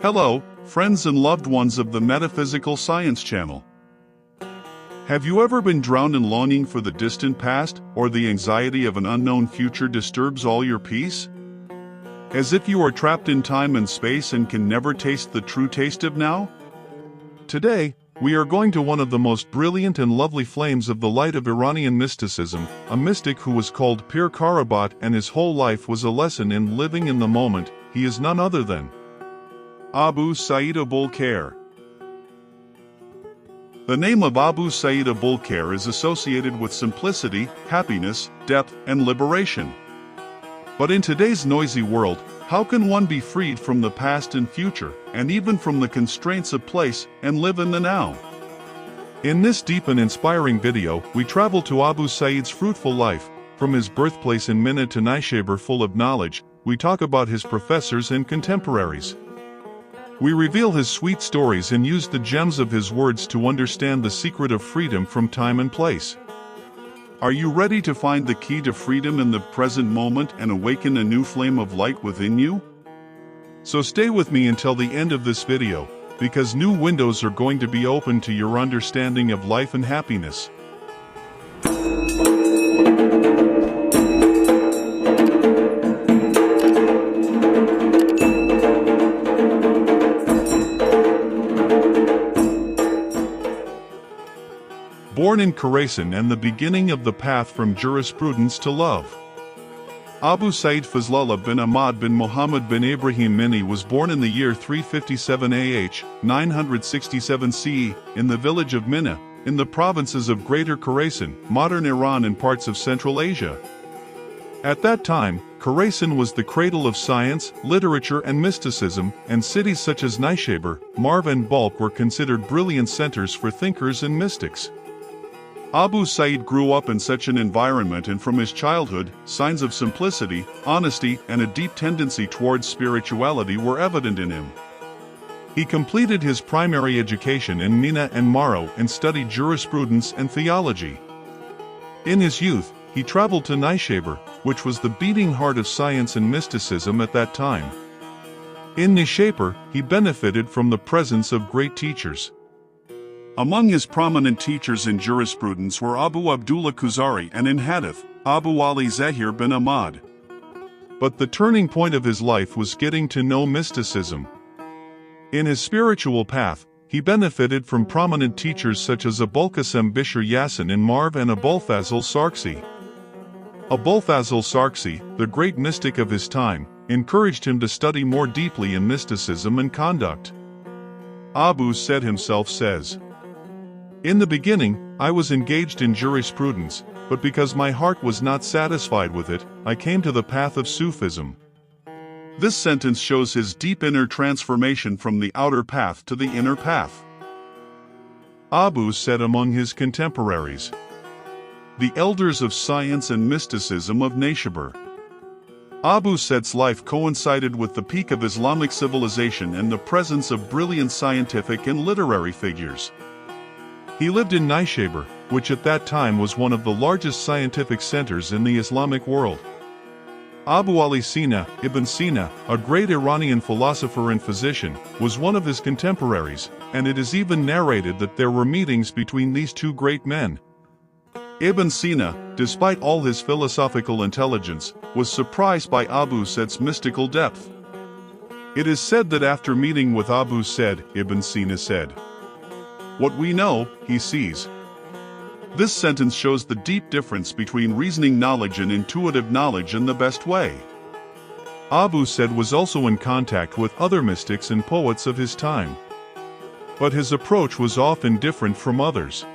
Hello, friends and loved ones of the Metaphysical Science channel. Have you ever been drowned in longing for the distant past, or the anxiety of an unknown future disturbs all your peace? As if you are trapped in time and space and can never taste the true taste of now? Today, we are going to one of the most brilliant and lovely flames of the light of Iranian mysticism, a mystic who was called Pir Karabat, and his whole life was a lesson in living in the moment. He is none other than AbuSa'id Abu. The name of AbuSa'id Abu is associated with simplicity, happiness, depth, and liberation. But in today's noisy world, how can one be freed from the past and future, and even from the constraints of place, and live in the now? In this deep and inspiring video, we travel to AbuSa'id's fruitful life. From his birthplace in Mina to Nishapur full of knowledge, we talk about his professors and contemporaries. We reveal his sweet stories and use the gems of his words to understand the secret of freedom from time and place. Are you ready to find the key to freedom in the present moment and awaken a new flame of light within you? So stay with me until the end of this video, because new windows are going to be opened to your understanding of life and happiness. Born in Khorasan and the beginning of the path from jurisprudence to love. AbuSa'id Fazlullah bin Ahmad bin Muhammad bin Ibrahim Mini was born in the year 357 AH, 967 CE, in the village of Mina, in the provinces of Greater Khorasan, modern Iran and parts of Central Asia. At that time, Khorasan was the cradle of science, literature and mysticism, and cities such as Nishapur, Marv and Balkh were considered brilliant centers for thinkers and mystics. AbuSa'id grew up in such an environment, and from his childhood, signs of simplicity, honesty, and a deep tendency towards spirituality were evident in him. He completed his primary education in Mina and Maro and studied jurisprudence and theology. In his youth, he traveled to Nishapur, which was the beating heart of science and mysticism at that time. In Nishapur, he benefited from the presence of great teachers. Among his prominent teachers in jurisprudence were Abu Abdullah Khuzari, and in Hadith, Abu Ali Zahir bin Ahmad. But the turning point of his life was getting to know mysticism. In his spiritual path, he benefited from prominent teachers such as al-Qasim Bishr Yasin in Marv and al-Fadl Sarakhsi. al-Fadl Sarakhsi, the great mystic of his time, encouraged him to study more deeply in mysticism and conduct. AbuSa'id himself says, "In the beginning, I was engaged in jurisprudence, but because my heart was not satisfied with it, I came to the path of Sufism." This sentence shows his deep inner transformation from the outer path to the inner path. AbuSa'id among his contemporaries. The elders of science and mysticism of Nishapur. AbuSa'id's life coincided with the peak of Islamic civilization and the presence of brilliant scientific and literary figures. He lived in Nishapur, which at that time was one of the largest scientific centers in the Islamic world. Abu Ali Sina, Ibn Sina, a great Iranian philosopher and physician, was one of his contemporaries, and it is even narrated that there were meetings between these two great men. Ibn Sina, despite all his philosophical intelligence, was surprised by AbuSa'id's mystical depth. It is said that after meeting with AbuSa'id, Ibn Sina said, "What we know, he sees." This sentence shows the deep difference between reasoning knowledge and intuitive knowledge in the best way. AbuSa'id was also in contact with other mystics and poets of his time. But his approach was often different from others.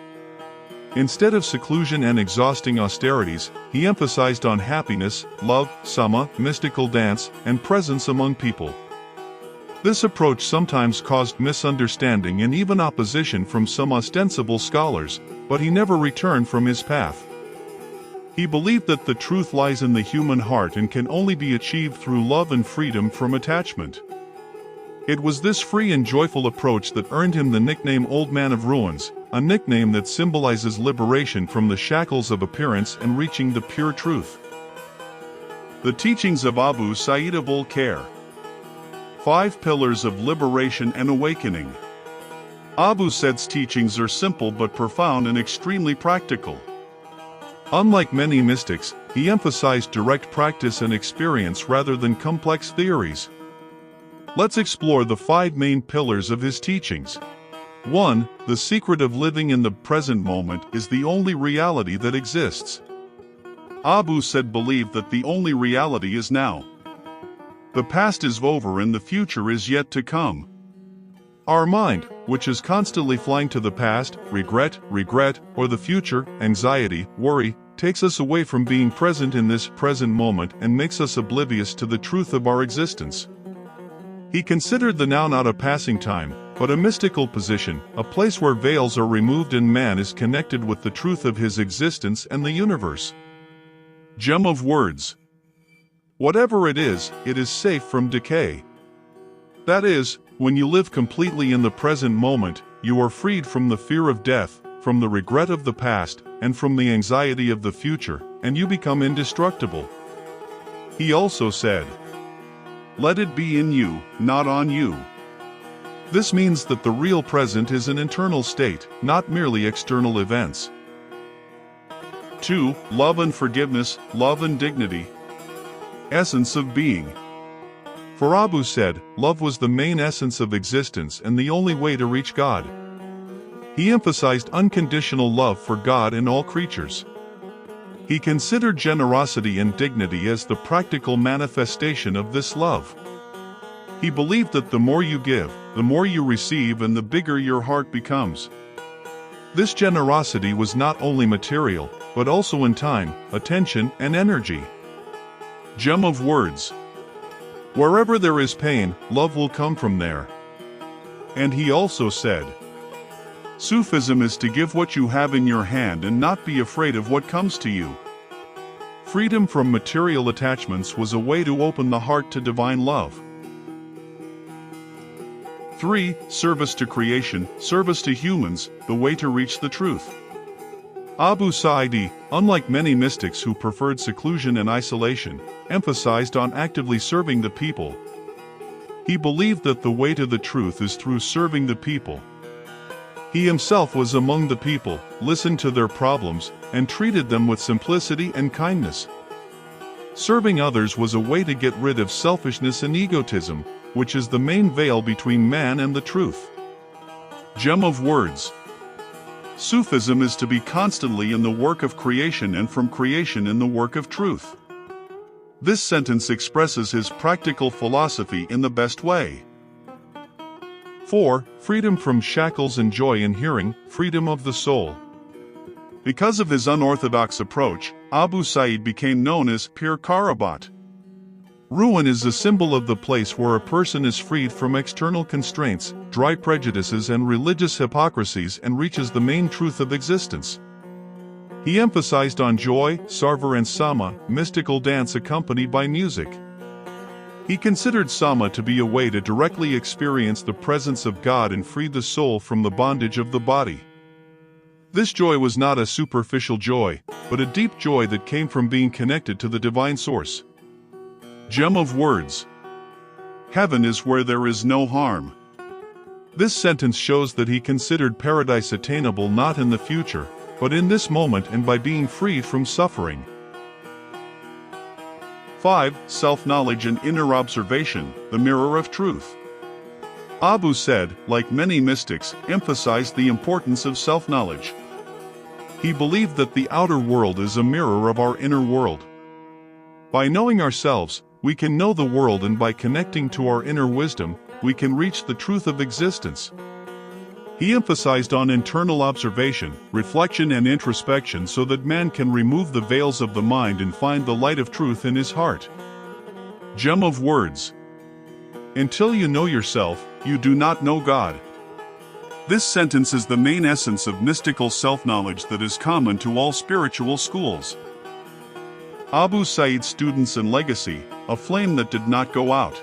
Instead of seclusion and exhausting austerities, he emphasized on happiness, love, Sema, mystical dance, and presence among people. This approach sometimes caused misunderstanding and even opposition from some ostensible scholars, but he never returned from his path. He believed that the truth lies in the human heart and can only be achieved through love and freedom from attachment. It was this free and joyful approach that earned him the nickname Old Man of Ruins, a nickname that symbolizes liberation from the shackles of appearance and reaching the pure truth. The teachings of AbuSa'id Abu. 5 Pillars of Liberation and Awakening. AbuSa'id's teachings are simple but profound and extremely practical. Unlike many mystics, he emphasized direct practice and experience rather than complex theories. Let's explore the 5 main pillars of his teachings. 1. The secret of living in the present moment is the only reality that exists. AbuSa'id believed that the only reality is now. The past is over and the future is yet to come. Our mind, which is constantly flying to the past, regret, or the future, anxiety, worry, takes us away from being present in this present moment and makes us oblivious to the truth of our existence. He considered the now not a passing time, but a mystical position, a place where veils are removed and man is connected with the truth of his existence and the universe. Gem of words. Whatever it is safe from decay. That is, when you live completely in the present moment, you are freed from the fear of death, from the regret of the past, and from the anxiety of the future, and you become indestructible. He also said, "Let it be in you, not on you." This means that the real present is an internal state, not merely external events. 2. Love and forgiveness, love and dignity. Essence of being. For AbuSa'id, love was the main essence of existence and the only way to reach God. He emphasized unconditional love for God and all creatures. He considered generosity and dignity as the practical manifestation of this love. He believed that the more you give, the more you receive and the bigger your heart becomes. This generosity was not only material, but also in time, attention, and energy. Gem of words. Wherever there is pain, love will come from there. And he also said, Sufism is to give what you have in your hand and not be afraid of what comes to you. Freedom from material attachments was a way to open the heart to divine love. 3. Service to creation, service to humans, the way to reach the truth. AbuSa'id, unlike many mystics who preferred seclusion and isolation, emphasized on actively serving the people. He believed that the way to the truth is through serving the people. He himself was among the people, listened to their problems, and treated them with simplicity and kindness. Serving others was a way to get rid of selfishness and egotism, which is the main veil between man and the truth. Gem of words. Sufism is to be constantly in the work of creation and from creation in the work of truth. This sentence expresses his practical philosophy in the best way. 4. Freedom from shackles and joy in hearing, freedom of the soul. Because of his unorthodox approach, AbuSa'id became known as Pir Karabat. Ruin is a symbol of the place where a person is freed from external constraints, dry prejudices and religious hypocrisies and reaches the main truth of existence. He emphasized on joy, Tavern and Sema, mystical dance accompanied by music. He considered Sema to be a way to directly experience the presence of God and free the soul from the bondage of the body. This joy was not a superficial joy, but a deep joy that came from being connected to the divine source. Gem of words. Heaven is where there is no harm. This sentence shows that he considered paradise attainable not in the future, but in this moment and by being freed from suffering. 5. Self-knowledge and inner observation, the mirror of truth. AbuSa'id, like many mystics, emphasized the importance of self-knowledge. He believed that the outer world is a mirror of our inner world. By knowing ourselves, we can know the world, and by connecting to our inner wisdom, we can reach the truth of existence. He emphasized on internal observation, reflection and introspection so that man can remove the veils of the mind and find the light of truth in his heart. Gem of words. Until you know yourself, you do not know God. This sentence is the main essence of mystical self-knowledge that is common to all spiritual schools. AbuSa'id's students and legacy, a flame that did not go out.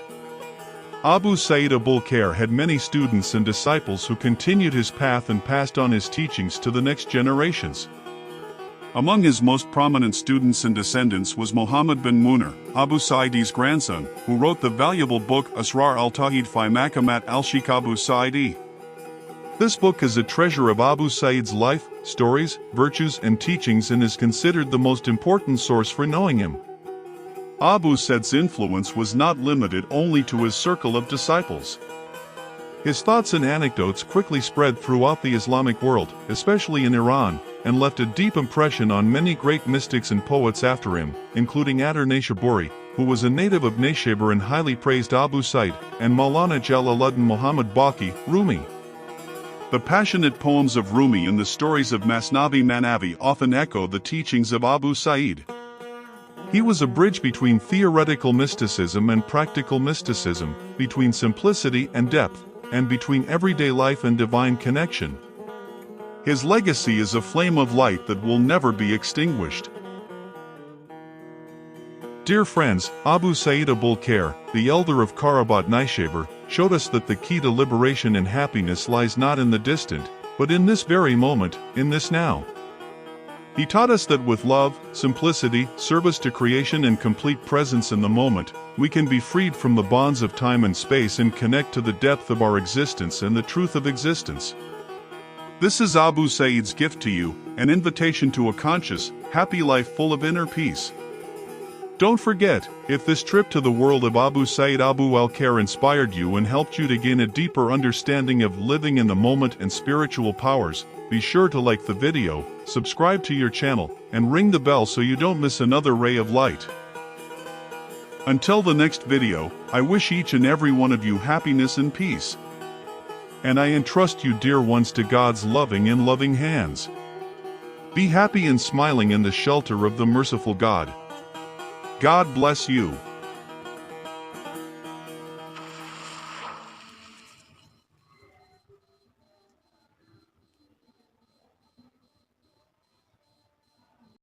AbuSa'id Abu had many students and disciples who continued his path and passed on his teachings to the next generations. Among his most prominent students and descendants was Muhammad bin Munir, AbuSa'id's grandson, who wrote the valuable book Asrar al-Tawhid fi Makamat al-Sheikh AbuSa'id. This book is a treasure of AbuSa'id's life, stories, virtues and teachings and is considered the most important source for knowing him. AbuSa'id's influence was not limited only to his circle of disciples. His thoughts and anecdotes quickly spread throughout the Islamic world, especially in Iran, and left a deep impression on many great mystics and poets after him, including Nishapur, who was a native of Nishapur and highly praised AbuSa'id, and Maulana Jalaluddin Muhammad Baqi, Rumi. The passionate poems of Rumi and the stories of Masnavi Manavi often echo the teachings of AbuSa'id. He was a bridge between theoretical mysticism and practical mysticism, between simplicity and depth, and between everyday life and divine connection. His legacy is a flame of light that will never be extinguished. Dear friends, AbuSa'id Abu, the elder of Karabat Nishapur, showed us that the key to liberation and happiness lies not in the distant, but in this very moment, in this now. He taught us that with love, simplicity, service to creation and complete presence in the moment, we can be freed from the bonds of time and space and connect to the depth of our existence and the truth of existence. This is AbuSa'id's gift to you, an invitation to a conscious, happy life full of inner peace. Don't forget, if this trip to the world of AbuSa'id Abu al-Khayr inspired you and helped you to gain a deeper understanding of living in the moment and spiritual powers, be sure to like the video, subscribe to your channel, and ring the bell so you don't miss another ray of light. Until the next video, I wish each and every one of you happiness and peace. And I entrust you dear ones to God's loving and loving hands. Be happy and smiling in the shelter of the merciful God. God bless you.